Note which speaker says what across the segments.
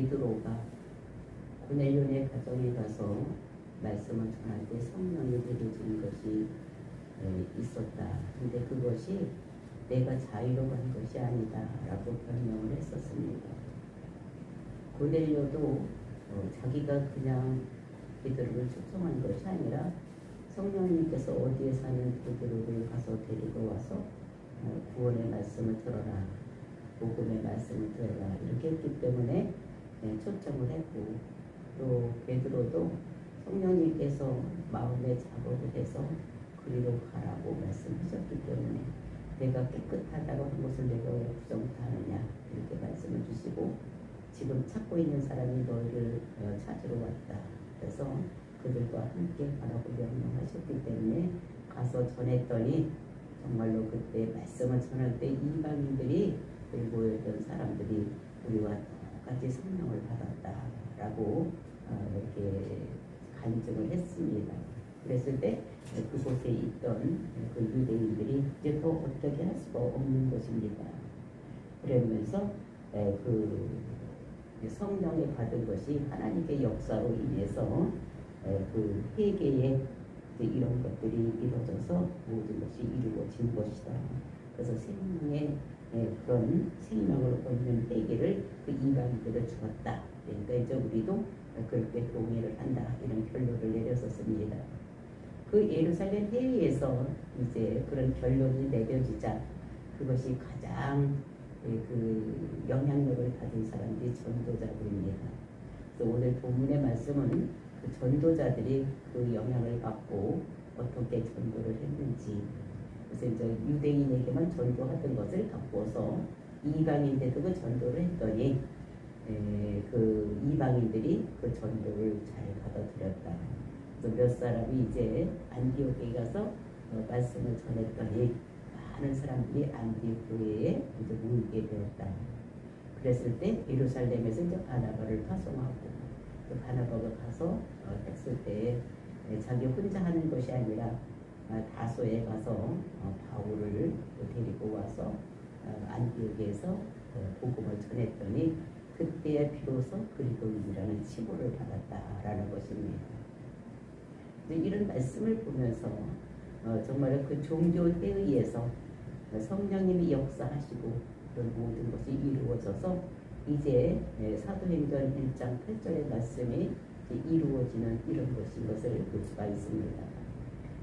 Speaker 1: 베드로가 고넬료네 가정에 가서 말씀을 전할 때 성령이 내려주는 것이 있었다. 근데 그것이 내가 자유로 간 것이 아니다 라고 변명을 했었습니다. 고넬료도 자기가 그냥 베드로를 초청한 것이 아니라 성령님께서 어디에 사는 베드로를 가서 데리고 와서 구원의 말씀을 들어라, 복음의 말씀을 들어라 이렇게 했기 때문에 초청을 했고, 또 베드로도 성령님께서 마음에 작업을 해서 그리로 가라고 말씀하셨기 때문에 내가 깨끗하다고 한 것을 내가 왜 부정 못하느냐 이렇게 말씀을 주시고, 지금 찾고 있는 사람이 너희를 찾으러 왔다. 그래서 그들과 함께 가라고 명령하셨기 때문에 가서 전했더니 정말로 그때 말씀을 전할 때 이방인들이 모였던 사람들이 우리와 똑같이 성령을 받았다라고 이렇게 간증을 했습니다. 그랬을 때 그곳에 있던 그 유대인들이 이제 더 어떻게 할 수가 없는 것입니다. 그러면서 그 성령을 받은 것이 하나님의 역사로 인해서 그 회개에 이런 것들이 이루어져서 모든 것이 이루어진 것이다. 그래서 생명의 그런 생명을 얻는 회개를 그 이방인들을 주었다. 그러니까 이제 우리도 그렇게 동의를 한다. 이런 결론을 내렸었습니다. 그 예루살렘 회의에서 이제 그런 결론이 내려지자 그것이 가장 그 영향력을 가진 사람들이 전도자들입니다. 그래서 오늘 본문의 말씀은 그 전도자들이 그 영향을 받고 어떻게 전도를 했는지, 그래서 이제 유대인에게만 전도하던 것을 바꿔서 이방인들도 그 전도를 했더니 그 이방인들이 그 전도를 잘 받아들였다. 그래서 몇 사람이 이제 안디옥에 가서 말씀을 전했더니 많은 사람들이 안디옥 교회에 이제 모이게 되었다. 그랬을 때 예루살렘에서 이제 바나바를 파송하고, 또 바나바가 가서 했을 때 자기 혼자 하는 것이 아니라 다소에 가서 바울을 데리고 와서 안디옥에서 복음을 전했더니 그때에 비로소 그리스도인이라는 칭호를 받았다라는 것입니다. 이런 말씀을 보면서 정말 그 종교회의에서 성령님이 역사하시고 그런 모든 것이 이루어져서 이제 사도행전 1장 8절의 말씀이 이루어지는 이런 것을 볼 수가 있습니다.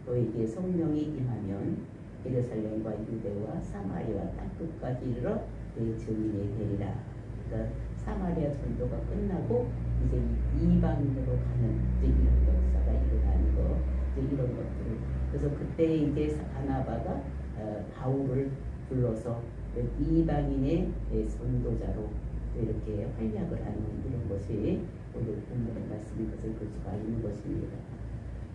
Speaker 1: 너에게 성령이 임하면 예루살렘과 유대와 사마리아 땅끝까지 이르러 내 증인이 되리라. 그러니까 사마리아 전도가 끝나고 이제 이방인으로 가는 이제 이런 역사가 일어나는 거, 이제 이런 것들을, 그래서 그때 이제 바나바가 바울을 불러서 이방인의 선도자로 이렇게 활약을 하는 이런 것이 오늘 본문의 말씀인 것을 볼 수가 있는 것입니다.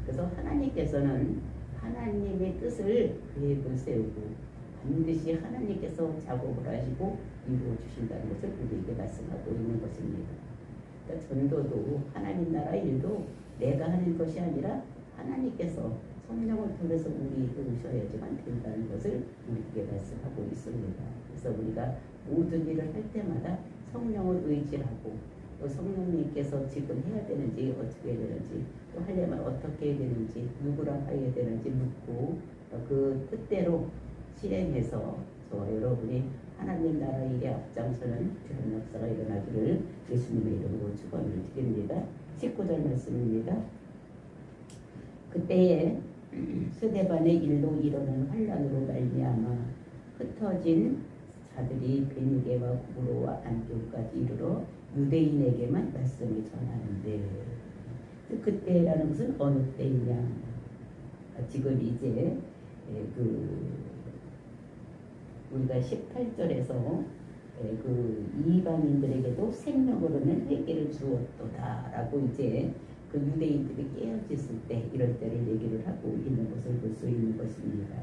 Speaker 1: 그래서 하나님께서는 하나님의 뜻을 계획을 세우고 반드시 하나님께서 작업을 하시고 이루어 주신다는 것을 우리에게 말씀하고 있는 것입니다. 그러니까 전도도 하나님 나라 일도 내가 하는 것이 아니라 하나님께서 성령을 통해서 우리에게 오셔야지만 된다는 것을 우리에게 말씀하고 있습니다. 그래서 우리가 모든 일을 할 때마다 성령을 의지하고, 또 성령님께서 지금 해야 되는지 어떻게 해야 되는지, 또 하려면 어떻게 해야 되는지, 누구랑 해야 되는지 묻고 그 뜻대로 실행해서 저와 여러분이 하나님 나라 일에 앞장서는 그런 역사가 일어나기를 예수님의 이름으로 축원을 드립니다. 19절 말씀입니다. 그때에 스데반의 일로 일어난 환란으로 말미암아 흩어진 자들이 베니게와 구브로와 안디옥까지 이르러 유대인에게만 말씀을 전하는데, 그때라는 것은 어느 때이냐? 지금 이제 우리가 18절에서 그 이방인들에게도 생명으로는 회개를 주었도다라고 이제 그 유대인들이 깨어졌을 때 이럴 때를 얘기를 하고 있는 것을 볼 수 있는 것입니다.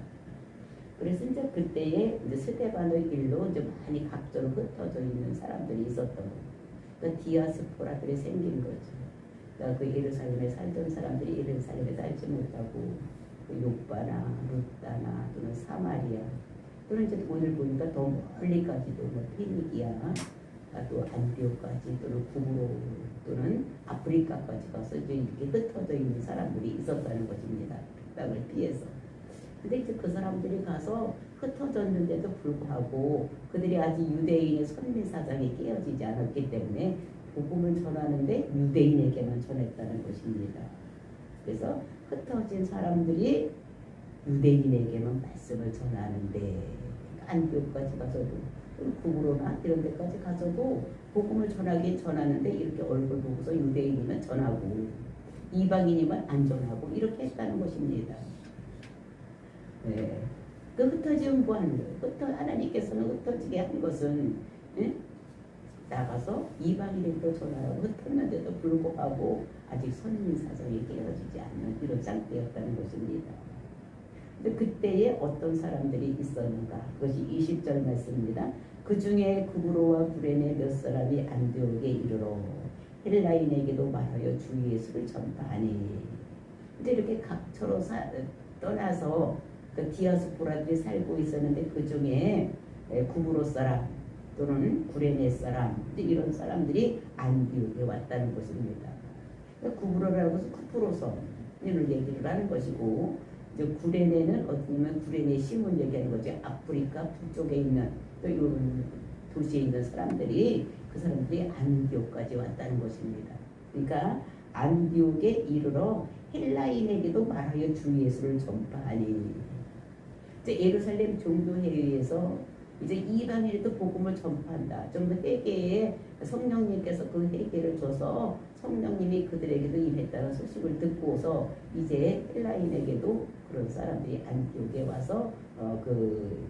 Speaker 1: 그래서 이제 그때에 이제 스데반의 일로 이제 많이 각종 흩어져 있는 사람들이 있었던 거예요. 그러니까 디아스포라들이 생긴 거죠. 그러니까 그 예루살렘에 살던 사람들이 예루살렘에 살지 못하고 그 요바나 루다나 또는 사마리아, 또는 이제 오늘 보니까 더 멀리까지도 뭐 페니기아, 또 안디옥까지 또는 구브로 또는 아프리카까지 가서 이제 이렇게 흩어져 있는 사람들이 있었다는 것입니다. 땅을 피해서. 근데 이제 그 사람들이 가서 흩어졌는데도 불구하고 그들이 아직 유대인의 선민 사상이 깨어지지 않았기 때문에 복음을 전하는데 유대인에게만 전했다는 것입니다. 그래서 흩어진 사람들이 유대인에게만 말씀을 전하는데 안디옥까지 가서도 구브로나 이런 데까지 가서도 복음을 전하긴 전하는데 이렇게 얼굴 보고서 유대인이면 전하고 이방인이면 안 전하고 이렇게 했다는 것입니다. 네. 그 흩어지면 뭐 하는 거예요? 하나님께서는 흩어지게 한 것은 나가서 이방인에게 전하라고 흩었는데도 불구하고 아직 선민 사정이 깨어지지 않는 이런 상태였다는 것입니다. 근데 그때에 어떤 사람들이 있었는가? 그것이 20절 말씀입니다. 그 중에 구브로와 구레네 몇 사람이 안디옥에 이르러 헬라인에게도 말하여 주 예수를 전파하니. 이제 이렇게 각처로 떠나서 그 디아스포라들이 살고 있었는데 그 중에 구브로 사람 또는 구레네 사람 이런 사람들이 안디옥에 왔다는 것입니다. 구브로라고 해서 쿠프로섬을 얘기를 하는 것이고 이제 구레네는 어쩌면 구레네 시몬 얘기하는 거죠. 아프리카 북쪽에 있는 또 이런 도시에 있는 사람들이 그 사람들이 안디옥까지 왔다는 것입니다. 그러니까 안디옥에 이르러 헬라인에게도 말하여 주 예수를 전파하니. 이제 예루살렘 종교회의에서 이제 이방인에도 복음을 전파한다. 좀 더 회개에 성령님께서 그 회개를 줘서 성령님이 그들에게도 임했다는 소식을 듣고서 이제 헬라인에게도 그런 사람들이 안디옥에 와서 그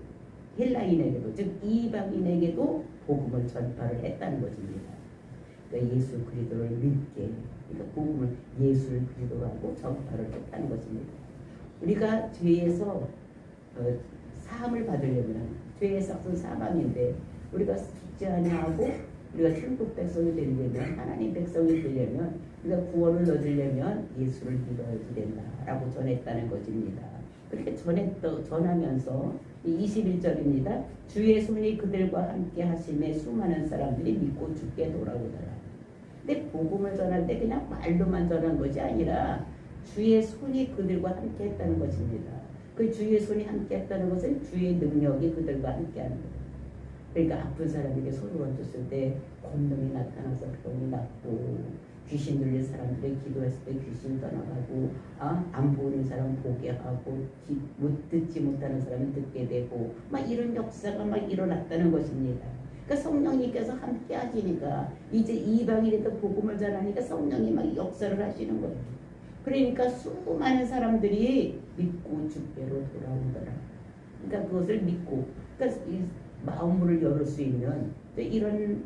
Speaker 1: 헬라인에게도 즉 이방인에게도 복음을 전파를 했다는 것입니다. 그러니까 예수 그리스도를 믿게 그러니까 복음을 예수 그리스도라고 전파를 했다는 것입니다. 우리가 죄에서 사함을 받으려면 죄의 삭은 사망인데 우리가 죽지 아니하고 우리가 천국 백성이 되려면 하나님 백성이 되려면 우리가 구원을 얻으려면 예수를 믿어야지 된다라고 전했다는 것입니다. 그렇게 전하면서 21절입니다. 주의 손이 그들과 함께 하심에 수많은 사람들이 믿고 죽게 돌아오더라. 근데 복음을 전할 때 그냥 말로만 전한 것이 아니라 주의 손이 그들과 함께 했다는 것입니다. 그 주의 손이 함께 했다는 것은 주의 능력이 그들과 함께 하는 거예요. 그러니까 아픈 사람에게 손을 얹었을 때 권능이 나타나서 병이 낫고 귀신 들린 사람들이 기도했을 때 귀신 떠나가고 안 보이는 사람 보게 하고 못 듣지 못하는 사람은 듣게 되고 막 이런 역사가 막 일어났다는 것입니다. 그러니까 성령님께서 함께 하시니까 이제 이방인에도 복음을 전하니까 성령이 막 역사를 하시는 거예요. 그러니까 수많은 사람들이 믿고 주께로 돌아오더라. 그러니까 그것을 믿고 그러니까 이 마음을 열을 수 있는 이런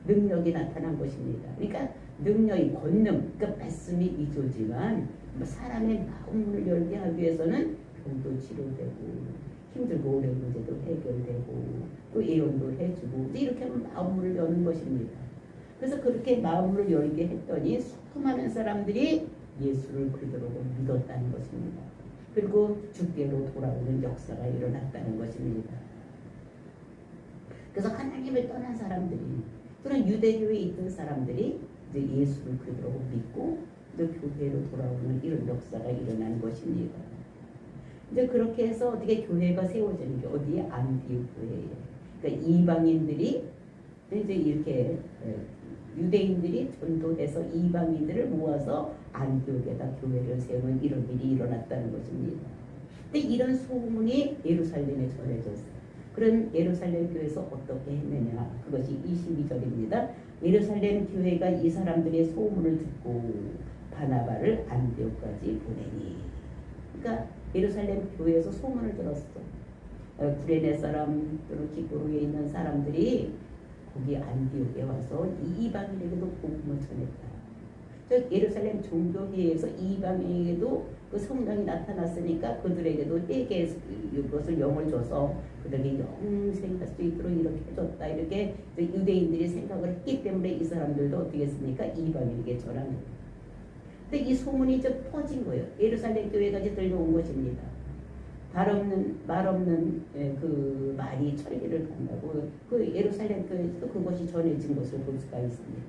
Speaker 1: 능력이 나타난 것입니다. 그러니까 능력이 권능, 그러니까 말씀이 이조지만 사람의 마음을 열게 하기 위해서는 병도 치료되고 힘들고 어려운 문제도 해결되고 또 예언도 해주고 이렇게 하면 마음을 여는 것입니다. 그래서 그렇게 마음을 열게 했더니 수많은 사람들이 예수를 그리스도로 믿었다는 것입니다. 그리고 주께로 돌아오는 역사가 일어났다는 것입니다. 그래서 하나님을 떠난 사람들이 또는 유대교에 있던 사람들이 이제 예수를 그리스도로 믿고 또 교회로 돌아오는 이런 역사가 일어난 것입니다. 이제 그렇게 해서 어떻게 교회가 세워지는 게 어디에 안디옥 교회예요. 그러니까 이방인들이 이제 이렇게 유대인들이 전도돼서 이방인들을 모아서 안디옥에다 교회를 세우는 이런 일이 일어났다는 것입니다. 근데 이런 소문이 예루살렘에 전해졌어요. 그런 예루살렘 교회에서 어떻게 했느냐? 그것이 22절입니다. 예루살렘 교회가 이 사람들의 소문을 듣고 바나바를 안디옥까지 보내니. 그러니까 예루살렘 교회에서 소문을 들었어. 구레네 사람 또는 기브로에 있는 사람들이 거기 안디옥에 와서 이방인에게도 복음을 전했다. 예루살렘 종교회에서 이방인에게도 그 성령이 나타났으니까 그들에게도 회개 그것을 영을 줘서 그들에게 영생할 수 있도록 이렇게 해줬다. 이렇게 유대인들이 생각을 했기 때문에 이 사람들도 어떻게 했습니까? 이방인에게 전하는 거예요. 근데 이 소문이 좀 퍼진 거예요. 예루살렘 교회까지 들려온 것입니다. 말 없는 그 말이 천리를 간다고 그 예루살렘 교회에서도 그것이 전해진 것을 볼 수가 있습니다.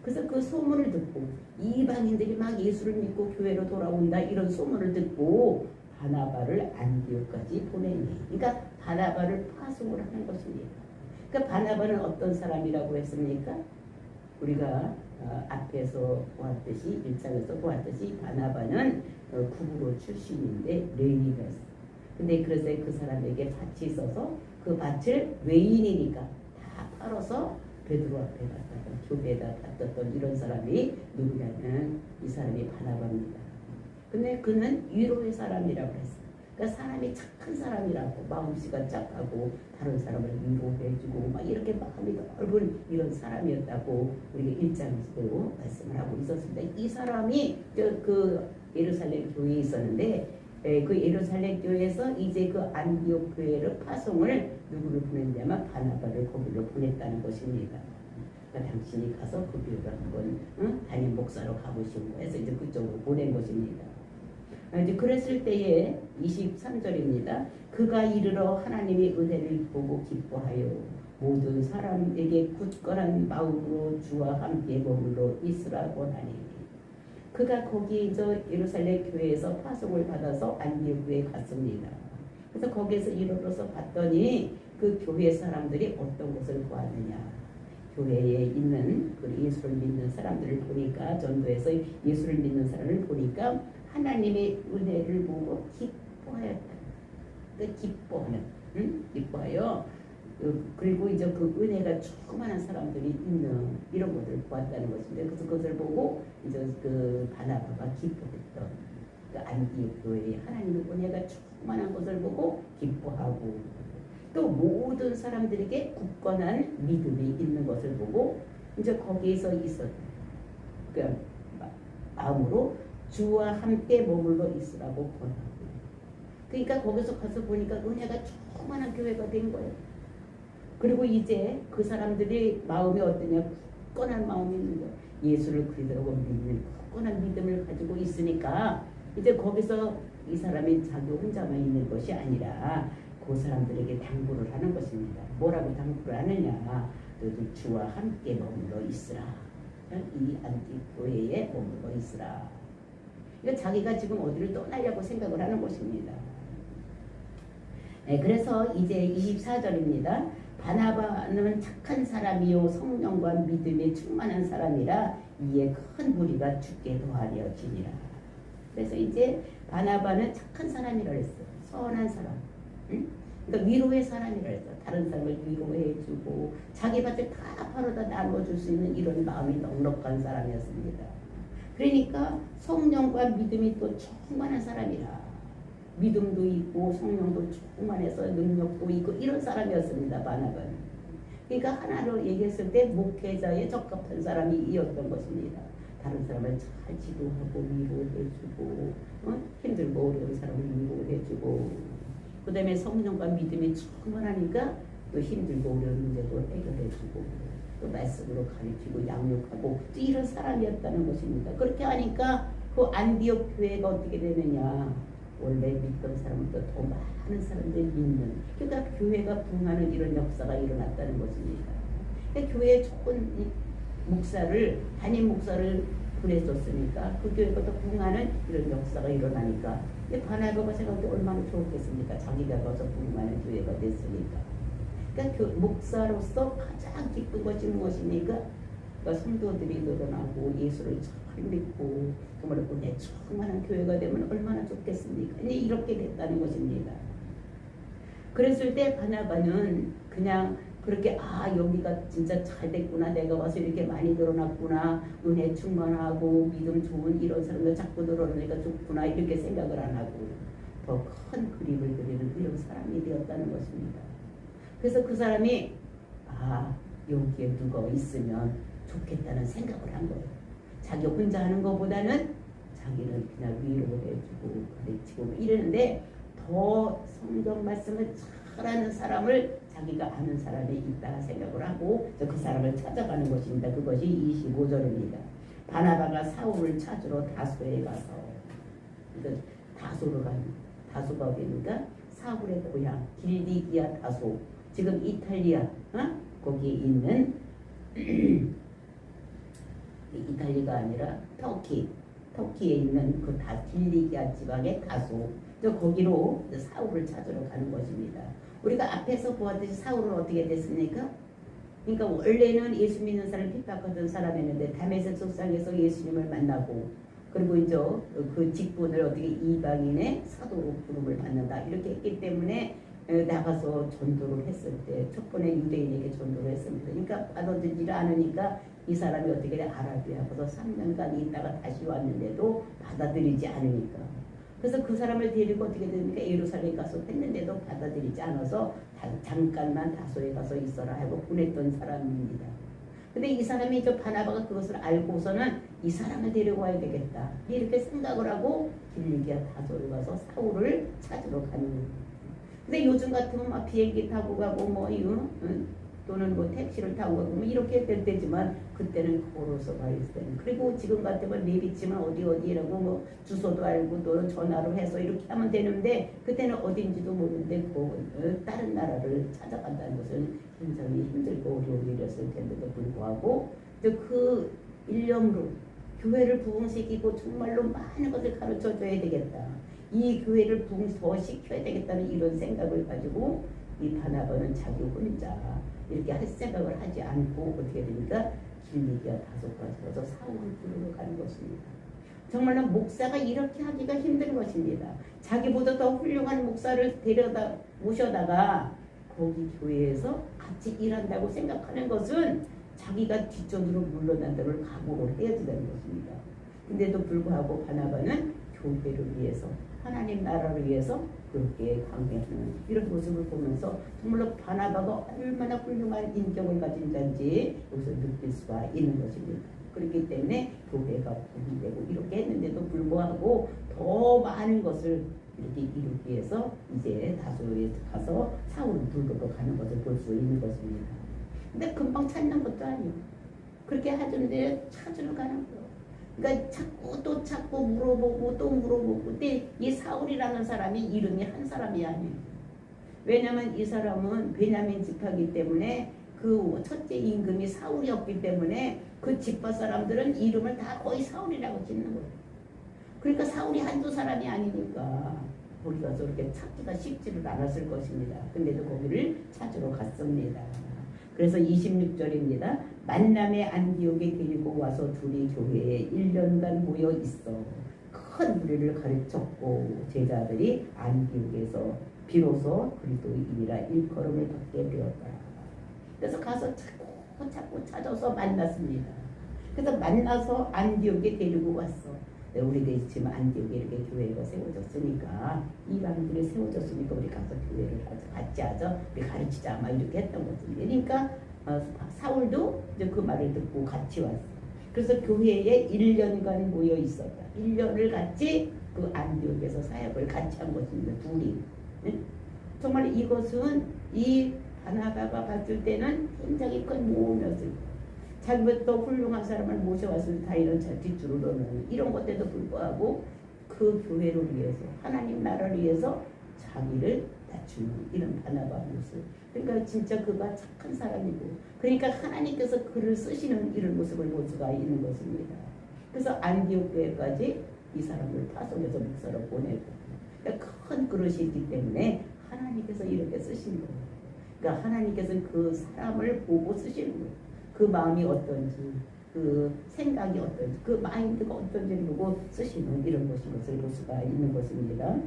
Speaker 1: 그래서 그 소문을 듣고 이방인들이 막 예수를 믿고 교회로 돌아온다 이런 소문을 듣고 바나바를 안디옥까지 보내니 그러니까 바나바를 파송을 하는 것입니다. 그러니까 바나바는 어떤 사람이라고 했습니까? 우리가 앞에서 보았듯이 1장에서 보았듯이 바나바는 구브로 출신인데 레위가 있어요. 근데 그래서 그 사람에게 밭이 있어서 그 밭을 외인이니까 다 팔아서 베드로 앞에 갔다가 교배에다 갔던 이런 사람이 누구냐면 이 사람이 바나바입니다. 근데 그는 위로의 사람이라고 했어요. 그러니까 사람이 착한 사람이라고 마음씨가 착하고 다른 사람을 위로해주고 막 이렇게 마음이 넓은 이런 사람이었다고 우리가 1장에서도 말씀을 하고 있었습니다. 이 사람이 그 예루살렘 교회에 있었는데 그 예루살렘 교회에서 이제 그 안디옥 교회를 파송을 누구를 보냈냐면 바나바를 거기로 보냈다는 것입니다. 그러니까 당신이 가서 그 교회를 한번 담임 목사로 가보시고 해서 이제 그쪽으로 보낸 것입니다. 이제 그랬을 때에 23절입니다. 그가 이르러 하나님의 은혜를 보고 기뻐하여 모든 사람에게 굳건한 마음으로 주와 함께 머물러 있으라 원하니 그가 거기 예루살렘 교회에서 파송을 받아서 안디옥 교회에 갔습니다. 그래서 거기에서 이르러서 봤더니 그 교회 사람들이 어떤 것을 보았느냐. 교회에 있는 그 예수를 믿는 사람들을 보니까 전도에서 예수를 믿는 사람을 보니까 하나님의 은혜를 보고 기뻐하였다. 기뻐하는, 기뻐하여 그리고 이제 그 은혜가 충만한 사람들이 있는 이런 것을 보았다는 것인데 그래서 그것을 보고 이제 그 바나바가 기뻐했던 그 안디옥 교회에 하나님의 은혜가 충만한 것을 보고 기뻐하고 또 모든 사람들에게 굳건한 믿음이 있는 것을 보고 이제 거기에서 그 마음으로 주와 함께 머물러 있으라고 권하고 그러니까 거기서 가서 보니까 은혜가 충만한 교회가 된 거예요. 그리고 이제 그 사람들이 마음이 어떠냐 굳건한 마음이 있는 거예요. 예수를 그리스도로 믿는 굳건한 믿음을 가지고 있으니까 이제 거기서 이 사람이 자기 혼자만 있는 것이 아니라 그 사람들에게 당부를 하는 것입니다. 뭐라고 당부를 하느냐 너도 주와 함께 머물러 있으라. 이 안디옥 교회에 머물러 있으라. 그러니까 자기가 지금 어디를 떠나려고 생각을 하는 것입니다. 네, 그래서 이제 24절입니다. 바나바는 착한 사람이요 성령과 믿음에 충만한 사람이라 이에 큰 무리가 죽게 더하려지니라. 그래서 이제 바나바는 착한 사람이라 했어요. 선한 사람. 응? 그러니까 위로의 사람이라 했어요. 다른 사람을 위로해주고 자기 밭을 다 팔아다 나눠줄 수 있는 이런 마음이 넉넉한 사람이었습니다. 그러니까 성령과 믿음이 또 충만한 사람이라. 믿음도 있고 성령도 충만해서 능력도 있고 이런 사람이었습니다. 바나바는. 그러니까 하나로 얘기했을 때 목회자에 적합한 사람이었던 것입니다. 다른 사람을 잘 지도하고 위로해주고 힘들고 어려운 사람을 위로해주고 그 다음에 성령과 믿음이 충만하니까 또 힘들고 어려운 문제도 해결해주고 또 말씀으로 가르치고 양육하고 또 이런 사람이었다는 것입니다. 그렇게 하니까 그 안디옥 교회가 어떻게 되느냐 원래 믿던 사람보다 더 많은 사람들이 믿는 그러니까 교회가 부흥하는 이런 역사가 일어났다는 것입니다. 그러니까 교회에 좋은 목사를 담임 목사를 보냈었으니까 그 교회가 더 부흥하는 이런 역사가 일어나니까 바나바가 생각해 얼마나 좋겠습니까? 자기가 가서 부흥하는 교회가 됐으니까. 그러니까 목사로서 가장 기쁜 것이 무엇입니까? 그러니까 성도들이 늘어나고 예수를 잘 믿고 정말 은혜 충만한 교회가 되면 얼마나 좋겠습니까? 이렇게 됐다는 것입니다. 그랬을 때 바나바는 그냥 그렇게 여기가 진짜 잘 됐구나 내가 와서 이렇게 많이 늘어났구나 은혜 충만하고 믿음 좋은 이런 사람들 자꾸 늘어나니까 좋구나 이렇게 생각을 안 하고 더 큰 그림을 그리는 이런 사람이 되었다는 것입니다. 그래서 그 사람이 여기에 누가 있으면 좋겠다는 생각을 한 거예요. 자기 혼자 하는 것보다는 자기는 그냥 위로해주고 가르치고 이러는데 더 성경 말씀을 잘하는 사람을 자기가 아는 사람이 있다 생각을 하고 그 사람을 찾아가는 것입니다. 그것이 25절입니다. 바나바가 사울을 찾으러 다소에 가서 다소로 간 다소가 어디입니까? 사울의 고향 길리기아 다소, 지금 이탈리아 거기에 있는 이탈리아가 아니라 터키에 있는 그 길리기아 지방의 다소, 거기로 사울을 찾으러 가는 것입니다. 우리가 앞에서 보았듯이 사울은 어떻게 됐습니까? 그러니까 원래는 예수 믿는 사람 핍박하던 사람이었는데 다메섹 속상에서 예수님을 만나고, 그리고 이제 그 직분을 어떻게 이방인의 사도로 부름을 받는다 이렇게 했기 때문에 나가서 전도를 했을 때 첫 번에 유대인에게 전도를 했습니다. 그러니까 받아들이지 않으니까 이 사람이 어떻게 아라비아 가서 3년간 있다가 다시 왔는데도 받아들이지 않으니까, 그래서 그 사람을 데리고 어떻게 됩니까? 예루살렘 가서 했는데도 받아들이지 않아서 잠깐만 다소에 가서 있어라 하고 보냈던 사람입니다. 근데 이 사람이 바나바가 그것을 알고서는 이 사람을 데려와야 되겠다 이렇게 생각을 하고 길리기아 다소를 가서 사울을 찾으러 가는 거예요. 근데 요즘 같으면 막 비행기 타고 가고 또는 택시를 타고 가고 이렇게 될 때지만 그때는 걸어서 가 있을 때는, 그리고 지금 같으면 내비치면 어디라고 주소도 알고 또는 전화로 해서 이렇게 하면 되는데 그때는 어딘지도 모르는데 다른 나라를 찾아간다는 것은 굉장히 힘들고 어려운 일이었을 텐데도 불구하고 그 일념으로 교회를 부흥시키고 정말로 많은 것을 가르쳐 줘야 되겠다, 이 교회를 부흥시켜야 되겠다는 이런 생각을 가지고 이 바나바는 자기 혼자 이렇게 할 생각을 하지 않고 어떻게 됩니까? 길리기아 다소까지 가서 사울을 부르러 가는 것입니다. 정말로 목사가 이렇게 하기가 힘든 것입니다. 자기보다 더 훌륭한 목사를 모셔다가 거기 교회에서 같이 일한다고 생각하는 것은 자기가 뒷전으로 물러난다는 각오를 해야 된다는 것입니다. 근데도 불구하고 바나바는 교회를 위해서, 하나님 나라를 위해서 그렇게 강해하는 이런 모습을 보면서 정말로 바나바가 얼마나 훌륭한 인격을 가진 자인지 여기서 느낄 수가 있는 것입니다. 그렇기 때문에 교회가 부흥되고 이렇게 했는데도 불구하고 더 많은 것을 이렇게 이루기 위해서 이제 다소에 가서 사울을 부르러 가는 것을 볼 수 있는 것입니다. 근데 금방 찾는 것도 아니에요. 그렇게 하던데 찾으러 가는 거예요. 그러니까 찾고 또 찾고 물어보고 또 물어보고, 근데 이 사울이라는 사람이 이름이 한 사람이 아니에요. 왜냐하면 이 사람은 베냐민 지파이기 때문에 그 첫째 임금이 사울이었기 때문에 그 지파 사람들은 이름을 다 거의 사울이라고 짓는 거예요. 그러니까 사울이 한두 사람이 아니니까 거기 가서 이렇게 찾기가 쉽지를 않았을 것입니다. 근데도 거기를 찾으러 갔습니다. 그래서 26절입니다. 만남의 안디옥에 데리고 와서 둘이 교회에 1년간 모여 있어 큰 무리를 가르쳤고 제자들이 안디옥에서 비로소 그리스도인이라 일컬음을 받게 되었다. 그래서 가서 자꾸 찾아서 만났습니다. 그래서 만나서 안디옥에 데리고 왔어. 우리가 지금 안디옥에 이렇게 교회가 세워졌으니까, 이방인들이 세워졌으니까 우리 가서 교회를 같이 하자, 우리 가르치자 막 이렇게 했던 거죠. 그러니까 사울도 이제 그 말을 듣고 같이 왔어. 그래서 교회에 1년간 모여 있었다. 1년을 같이 그 안디옥에서 사역을 같이 한 것입니다. 둘이. 정말 이것은 이 바나바가 봤을 때는 굉장히 큰 모험이었을 거예요. 자기부터 훌륭한 사람을 모셔왔을 다 이런 뒷줄로는 이런 것에도 불구하고 그 교회를 위해서, 하나님 나라를 위해서 자기를 낮추는 이런 바나바 모습. 그러니까 진짜 그가 착한 사람이고, 그러니까 하나님께서 그를 쓰시는 이런 모습을 볼 수가 있는 것입니다. 그래서 안디옥 교회까지 이 사람을 타성해서 목사로 보내고, 그러니까 큰 그릇이 있기 때문에 하나님께서 이렇게 쓰신 거예요. 그러니까 하나님께서는 그 사람을 보고 쓰시는 거예요. 그 마음이 어떤지, 그 생각이 어떤지, 그 마인드가 어떤지를 보고 쓰시는 이런 것을 볼 수가 있는 것입니다.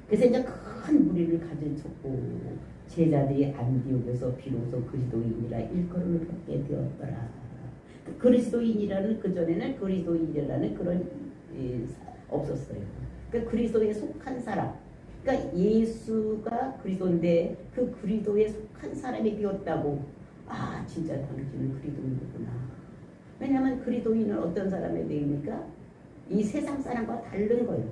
Speaker 1: 그래서 이제 큰 무리를 가르쳤고 제자들이 안디옥에서 비로소 그리스도인이라 일컬음을 받게 되었더라. 그리스도인이라는, 그전에는 그리스도인이라는 그런 없었어요. 그러니까 그리스도에 속한 사람, 그러니까 예수가 그리스도인데 그 그리스도에 속한 사람이 되었다고, 아 진짜 당신은 그리스도인이구나. 왜냐하면 그리스도인은 어떤 사람에 대입니까? 이 세상 사람과 다른 거예요.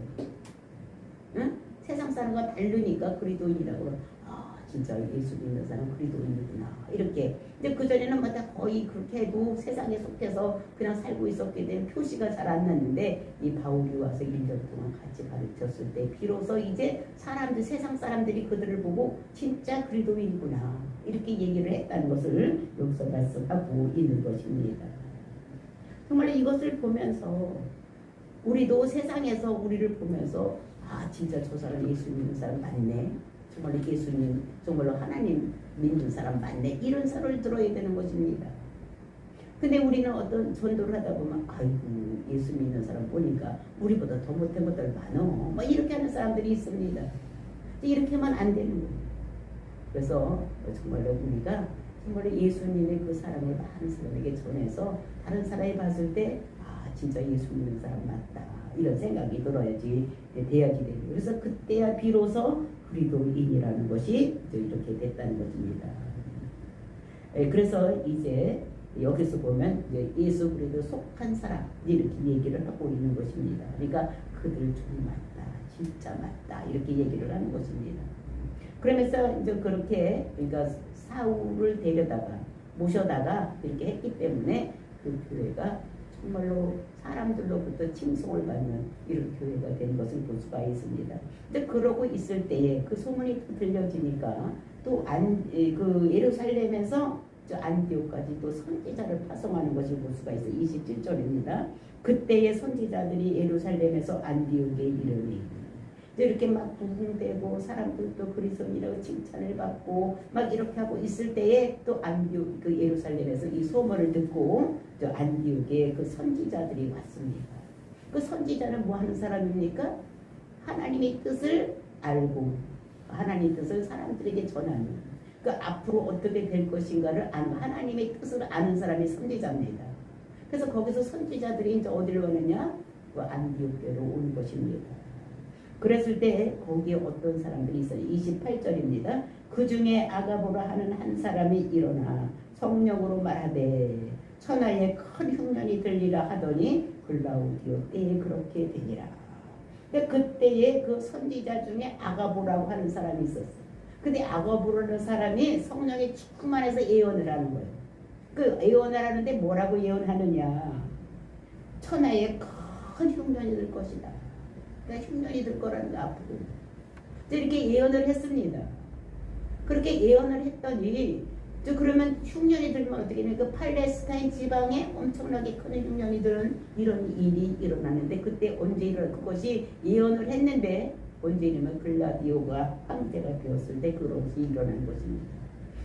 Speaker 1: 응? 세상 사람과 다르니까 그리스도인이라고. 아 진짜 예수 믿는 사람 그리스도인이구나 이렇게. 근데 그전에는 뭐 다 거의 그렇게 해도 세상에 속해서 그냥 살고 있었기 때문에 표시가 잘 안 났는데 이 바울이 와서 1년 동안 같이 가르쳤을 때 비로소 이제 사람들, 세상 사람들이 그들을 보고 진짜 그리스도인이구나 이렇게 얘기를 했다는 것을 여기서 말씀하고 있는 것입니다. 정말 이것을 보면서 우리도 세상에서 우리를 보면서 아 진짜 저 사람 예수 믿는 사람 맞네, 정말로 예수님 정말로 하나님 믿는 사람 맞네, 이런 소리를 들어야 되는 것입니다. 근데 우리는 어떤 전도를 하다 보면 아이고 예수 믿는 사람 보니까 우리보다 더 못한 것들 많어 뭐 이렇게 하는 사람들이 있습니다. 이렇게 하면 안 되는 거예요. 그래서 정말로 우리가 정말로 예수님의 그 사랑을 많은 사람에게 전해서 다른 사람이 봤을 때 아 진짜 예수 믿는 사람 맞다 이런 생각이 들어야지 돼야지 돼요. 그래서 그때야 비로소 그리스도인이라는 것이 이렇게 됐다는 것입니다. 그래서 이제 여기서 보면 이제 예수 그리스도 속한 사람 이렇게 얘기를 하고 있는 것입니다. 그러니까 그들 좀 맞다, 진짜 맞다 이렇게 얘기를 하는 것입니다. 그러면서 이제 그렇게 그러니까 사울을 데려다가 모셔다가 이렇게 했기 때문에 그 교회가 정말로 사람들로부터 칭송을 받는 이런 교회가 된 것을 볼 수가 있습니다. 근데 그러고 있을 때에 그 소문이 들려지니까 또 그 예루살렘에서 저 안디옥까지 또 선지자를 파송하는 것을 볼 수가 있어요. 27절입니다. 그때의 선지자들이 예루살렘에서 안디옥에 이르니 이렇게 막 부흥되고 사람들도 그리스도인이라고 칭찬을 받고 막 이렇게 하고 있을 때에 또 안디옥 그 예루살렘에서 이 소문을 듣고 저 안디옥에 그 선지자들이 왔습니다. 그 선지자는 뭐 하는 사람입니까? 하나님의 뜻을 알고 하나님의 뜻을 사람들에게 전하는 그 앞으로 어떻게 될 것인가를 아는 하나님의 뜻을 아는 사람이 선지자입니다. 그래서 거기서 선지자들이 이제 어디를 오느냐? 그 안디옥교로 온 것입니다. 그랬을 때 거기에 어떤 사람들이 있어요. 28절입니다. 그 중에 아가보라 하는 한 사람이 일어나 성령으로 말하되 천하에 큰 흉년이 들리라 하더니 글라우디오 때에 그렇게 되니라. 그때에 그 선지자 중에 아가보라고 하는 사람이 있었어요. 근데 아가보라는 사람이 성령이 충만해서 예언을 하는 거예요. 그 예언을 하는데 뭐라고 예언하느냐? 천하에 큰 흉년이 들 것이다. 흉년이 들 거라는 거 앞으로 이렇게 예언을 했습니다. 그렇게 예언을 했더니 그러면 흉년이 들면 어떻게 되냐? 그 팔레스타인 지방에 엄청나게 큰 흉년이 드는 이런 일이 일어나는데 그때 언제 일어나? 그것이 예언을 했는데 언제 일어나면 글라디오가 황제가 되었을 때 그것이 일어난 것입니다.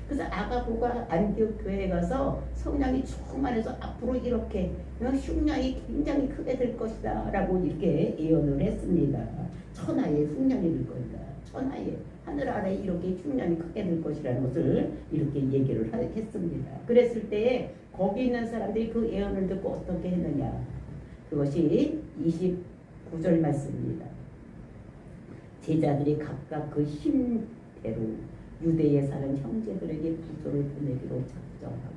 Speaker 1: 그래서 아가보가 안디옥 교회에 가서 성령이 충만해서 앞으로 이렇게 흉년이 굉장히 크게 될 것이다 라고 이렇게 예언을 했습니다. 천하에 흉년이 될 것이다. 천하에 하늘 아래 이렇게 흉년이 크게 될 것이라는 것을 이렇게 얘기를 했습니다. 그랬을 때 거기 있는 사람들이 그 예언을 듣고 어떻게 했느냐? 그것이 29절 말씀입니다. 제자들이 각각 그 힘대로 유대에 사는 형제들에게 부조를 보내기로 작정하고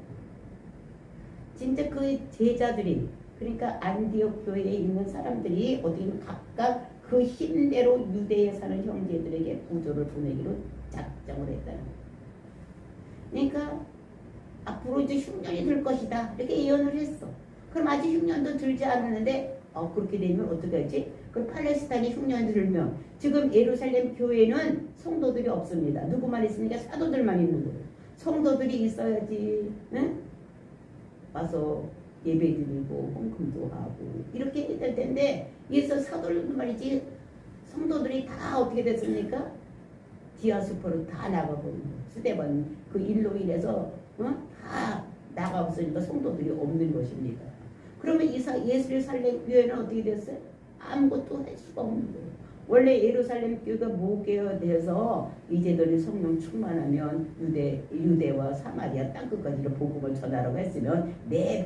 Speaker 1: 진짜 그 제자들이 그러니까 안디옥 교회에 있는 사람들이 어디 각각 그 힘대로 유대에 사는 형제들에게 부조를 보내기로 작정을 했다는 거예요. 그러니까 앞으로 이제 흉년이 들 것이다 이렇게 예언을 했어. 그럼 아직 흉년도 들지 않았는데 그렇게 되면 어떻게 하지? 그 팔레스타인이 흉년이 들면 지금 예루살렘 교회는 성도들이 없습니다. 누구만 있으니까 사도들만 있는 거예요. 성도들이 있어야지 응? 와서 예배드리고 헌금도 하고 이렇게 해야 될 텐데 여기서 사도들도 말이지 성도들이 다 어떻게 됐습니까? 디아스포로 다 나가버린 거예요. 스데반 그 일로 인해서 다 나가버리니까 성도들이 없는 것입니다. 그러면 예루살렘 교회는 어떻게 됐어요? 아무것도 할 수가 없는 거예요. 원래 예루살렘 교회가 모교가 돼서 이제들이 성령 충만하면 유대와 사마리아 땅끝까지로 복음을 전하라고 했으면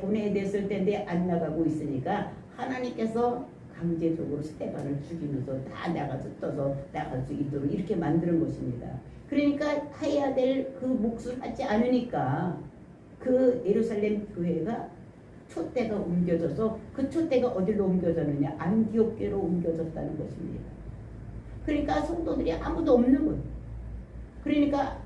Speaker 1: 보내야 됐을 텐데 안 나가고 있으니까 하나님께서 강제적으로 스데반을 죽이면서 다 떠서 나갈 수 있도록 이렇게 만드는 것입니다. 그러니까 해야 될 그 몫을 하지 않으니까 그 예루살렘 교회가 촛대가 옮겨져서 그 촛대가 어디로 옮겨졌느냐? 안디옥교로 옮겨졌다는 것입니다. 그러니까 성도들이 아무도 없는 거예요. 그러니까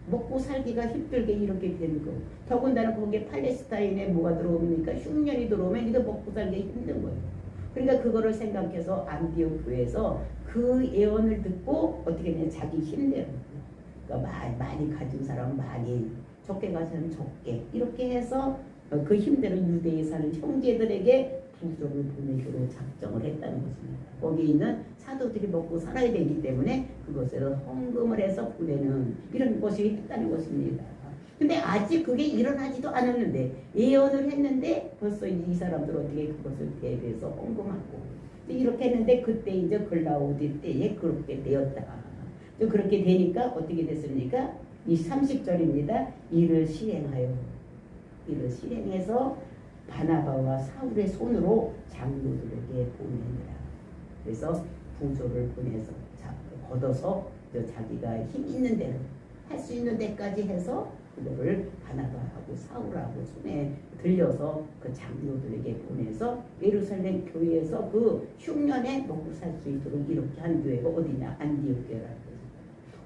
Speaker 1: 먹고 살기가 힘들게 이렇게 되는 거. 더군다나 거기에 팔레스타인에 뭐가 들어오니까 흉년이 들어오면 이거 먹고 살기 힘든 거예요. 그러니까 그거를 생각해서 안디옥 교회에서 그 예언을 듣고 어떻게 되냐 자기 힘대로 그러니까 많이 가진 사람은 많이 적게 가진 사람은 적게 이렇게 해서 그 힘대로 유대에 사는 형제들에게 부족을 보내기로 작정을 했다는 것입니다. 거기 있는 사도들이 먹고 살아야 되기 때문에 그것을 헌금을 해서 보내는 이런 것이 했다는 것입니다. 근데 아직 그게 일어나지도 않았는데 예언을 했는데 벌써 이 사람들 어떻게 그것을 대비해서 헌금하고 이렇게 했는데 그때 이제 글라우디 때에 그렇게 되었다. 그렇게 되니까 어떻게 됐습니까? 이 30절입니다. 이를 실행해서 바나바와 사울의 손으로 장로들에게 보내니라. 그래서 부조를 보내서 걷어서 자기가 힘 있는 대로 할 수 있는 데까지 해서 그거를 바나바하고 사울하고 손에 들려서 그 장로들에게 보내서 예루살렘 교회에서 그 흉년에 먹고 살 수 있도록 이렇게 한 교회가 어디냐? 안디옥 교회라는 거죠.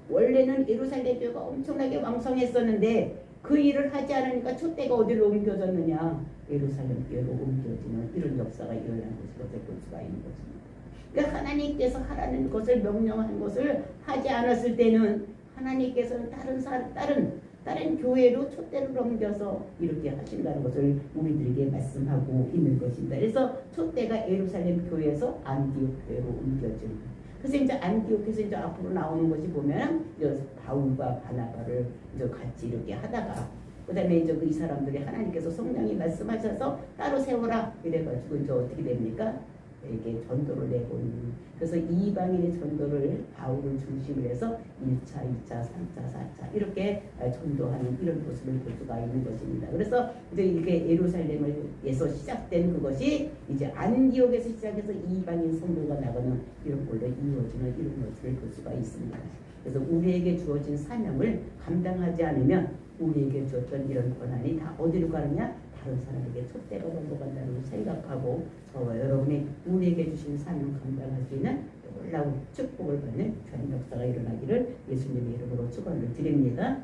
Speaker 1: 원래는 예루살렘 교회가 엄청나게 왕성했었는데 그 일을 하지 않으니까 촛대가 어디로 옮겨졌느냐? 예루살렘 교회로 옮겨지는 이런 역사가 일어난 것을 볼 수가 있는 것입니다. 그러니까 하나님께서 하라는 것을 명령한 것을 하지 않았을 때는 하나님께서는 다른 교회로 촛대를 옮겨서 이렇게 하신다는 것을 우리들에게 말씀하고 있는 것입니다. 그래서 촛대가 예루살렘 교회에서 안디옥 교회로 옮겨집니다. 그래서 이제 안디옥에서 이제 앞으로 나오는 것이 보면 바울과 바나바를 이제 같이 이렇게 하다가 그다음에 이제 이 사람들이 하나님께서 성령이 말씀하셔서 따로 세워라 이래가지고 이제 어떻게 됩니까? 이게 전도를 내고 있는 그래서 이방인의 전도를 바울을 중심으로 해서 1차, 2차, 3차, 4차 이렇게 전도하는 이런 모습을 볼 수가 있는 것입니다. 그래서 이제 이렇게 예루살렘에서 시작된 그것이 이제 안디옥에서 시작해서 이방인 성도가 나가는 이런 걸로 이루어지는 이런 것을 볼 수가 있습니다. 그래서 우리에게 주어진 사명을 감당하지 않으면 우리에게 주었던 이런 권한이 다 어디로 가느냐? 다른 사람에게 촛대가 넘어간다고 생각하고 저와 여러분이 우리에게 주신 사명 감당할 수 있는 놀라운 축복을 받는 귀한 역사가 일어나기를 예수님의 이름으로 축원을 드립니다.